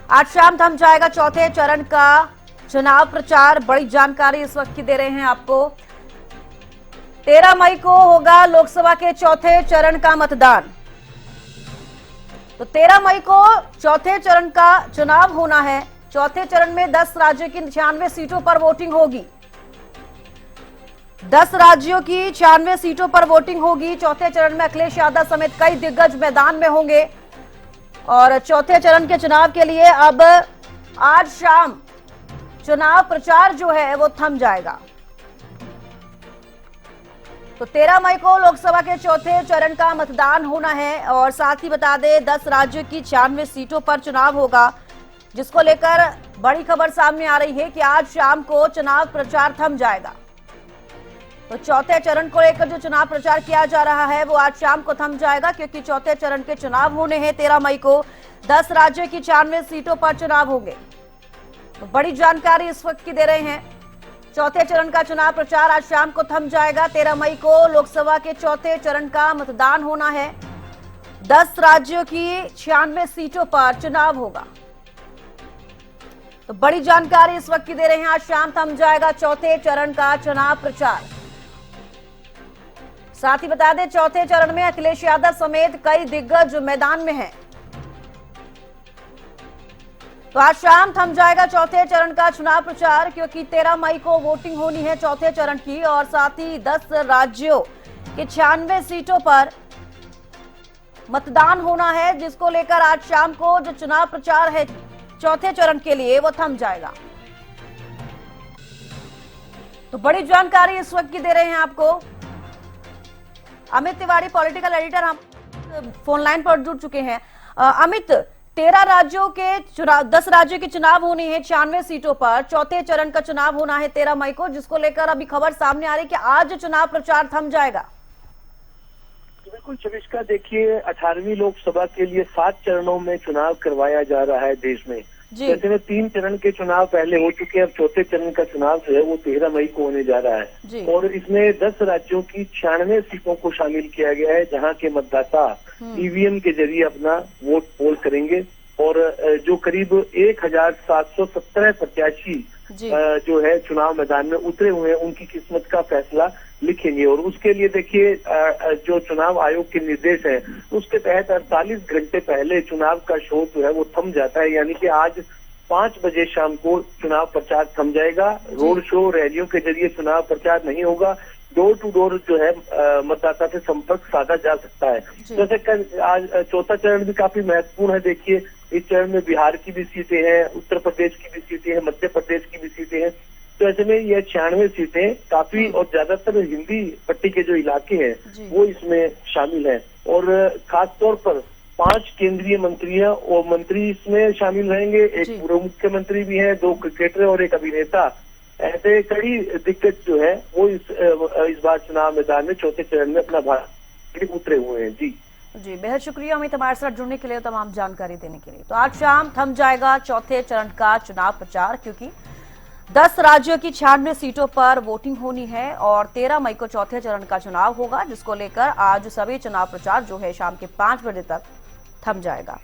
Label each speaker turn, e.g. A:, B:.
A: आज शाम थम जाएगा चौथे चरण का चुनाव प्रचार। बड़ी जानकारी इस वक्त की दे रहे हैं आपको। 13 मई को होगा लोकसभा के चौथे चरण का मतदान। तो 13 मई को चौथे चरण का चुनाव होना है। चौथे चरण में 10 राज्यों की 96 सीटों पर वोटिंग होगी। 10 राज्यों की 96 सीटों पर वोटिंग होगी। चौथे चरण में अखिलेश यादव समेत कई दिग्गज मैदान में होंगे और चौथे चरण के चुनाव के लिए अब आज शाम चुनाव प्रचार जो है वो थम जाएगा। तो 13 मई को लोकसभा के चौथे चरण का मतदान होना है और साथ ही बता दें 10 राज्यों की 96 सीटों पर चुनाव होगा, जिसको लेकर बड़ी खबर सामने आ रही है कि आज शाम को चुनाव प्रचार थम जाएगा। तो चौथे चरण को लेकर जो चुनाव प्रचार किया जा रहा है वो आज शाम को थम जाएगा, क्योंकि चौथे चरण के चुनाव होने हैं। 13 मई को 10 राज्यों की 96 सीटों पर चुनाव होंगे। तो बड़ी जानकारी इस वक्त की दे रहे हैं। चौथे चरण का चुनाव प्रचार आज शाम को थम जाएगा। 13 मई को लोकसभा के चौथे चरण का मतदान होना है। 10 राज्यों की 96 सीटों पर चुनाव होगा। तो बड़ी जानकारी इस वक्त की दे रहे हैं। आज शाम थम जाएगा चौथे चरण का चुनाव प्रचार। साथ ही बता दें चौथे चरण में अखिलेश यादव समेत कई दिग्गज मैदान में हैं। तो आज शाम थम जाएगा चौथे चरण का चुनाव प्रचार, क्योंकि 13 मई को वोटिंग होनी है चौथे चरण की और साथ ही 10 राज्यों के 96 सीटों पर मतदान होना है, जिसको लेकर आज शाम को जो चुनाव प्रचार है चौथे चरण के लिए वो थम जाएगा। तो बड़ी जानकारी इस वक्त की दे रहे हैं आपको अमित तिवारी, पॉलिटिकल एडिटर, हम फोन लाइन पर जुड़ चुके हैं। अमित, 13 राज्यों के चुनाव, 10 राज्यों के चुनाव होने हैं 96 सीटों पर। चौथे चरण का चुनाव होना है 13 मई को, जिसको लेकर अभी खबर सामने आ रही है कि आज चुनाव प्रचार थम जाएगा।
B: बिल्कुल शमिष्का, देखिए 18वीं लोकसभा के लिए 7 चरणों में चुनाव करवाया जा रहा है देश में। जैसे में 3 चरण के चुनाव पहले हो चुके हैं, अब चौथे चरण का चुनाव जो है वो 13 मई को होने जा रहा है और इसमें 10 राज्यों की 96 सीटों को शामिल किया गया है, जहां के मतदाता ईवीएम के जरिए अपना वोट पोल करेंगे और जो करीब 1717 प्रत्याशी जो है चुनाव मैदान में उतरे हुए हैं, उनकी किस्मत का फैसला लिखेंगे। और उसके लिए देखिए जो चुनाव आयोग के निर्देश है उसके तहत 48 घंटे पहले चुनाव का शो जो है वो थम जाता है, यानी कि आज 5 बजे शाम को चुनाव प्रचार थम जाएगा। रोड शो, रैलियों के जरिए चुनाव प्रचार नहीं होगा। डोर टू डोर जो है मतदाता से संपर्क साधा जा सकता है। जैसे आज चौथा चरण भी काफी महत्वपूर्ण है। देखिए इस चरण में बिहार की भी सीटें हैं, उत्तर प्रदेश की भी सीटें हैं, मध्य प्रदेश की भी सीटें हैं। तो ऐसे में यह 96 सीटें काफी और ज्यादातर हिंदी पट्टी के जो इलाके हैं वो इसमें शामिल हैं और खास तौर पर 5 केंद्रीय मंत्रियां और मंत्री इसमें शामिल रहेंगे। एक पूर्व मुख्यमंत्री भी हैं, 2 क्रिकेटर और एक अभिनेता। ऐसे कई दिग्गज जो है वो इस बार चुनाव मैदान में चौथे चरण में अपना भाग उतरे हुए हैं।
A: जी, बेहद शुक्रिया अमित हमारे साथ जुड़ने के लिए, तमाम जानकारी देने के लिए। तो आज शाम थम जाएगा चौथे चरण का चुनाव प्रचार, क्योंकि 10 राज्यों की 96 सीटों पर वोटिंग होनी है और 13 मई को चौथे चरण का चुनाव होगा, जिसको लेकर आज सभी चुनाव प्रचार जो है शाम के 5 बजे तक थम जाएगा।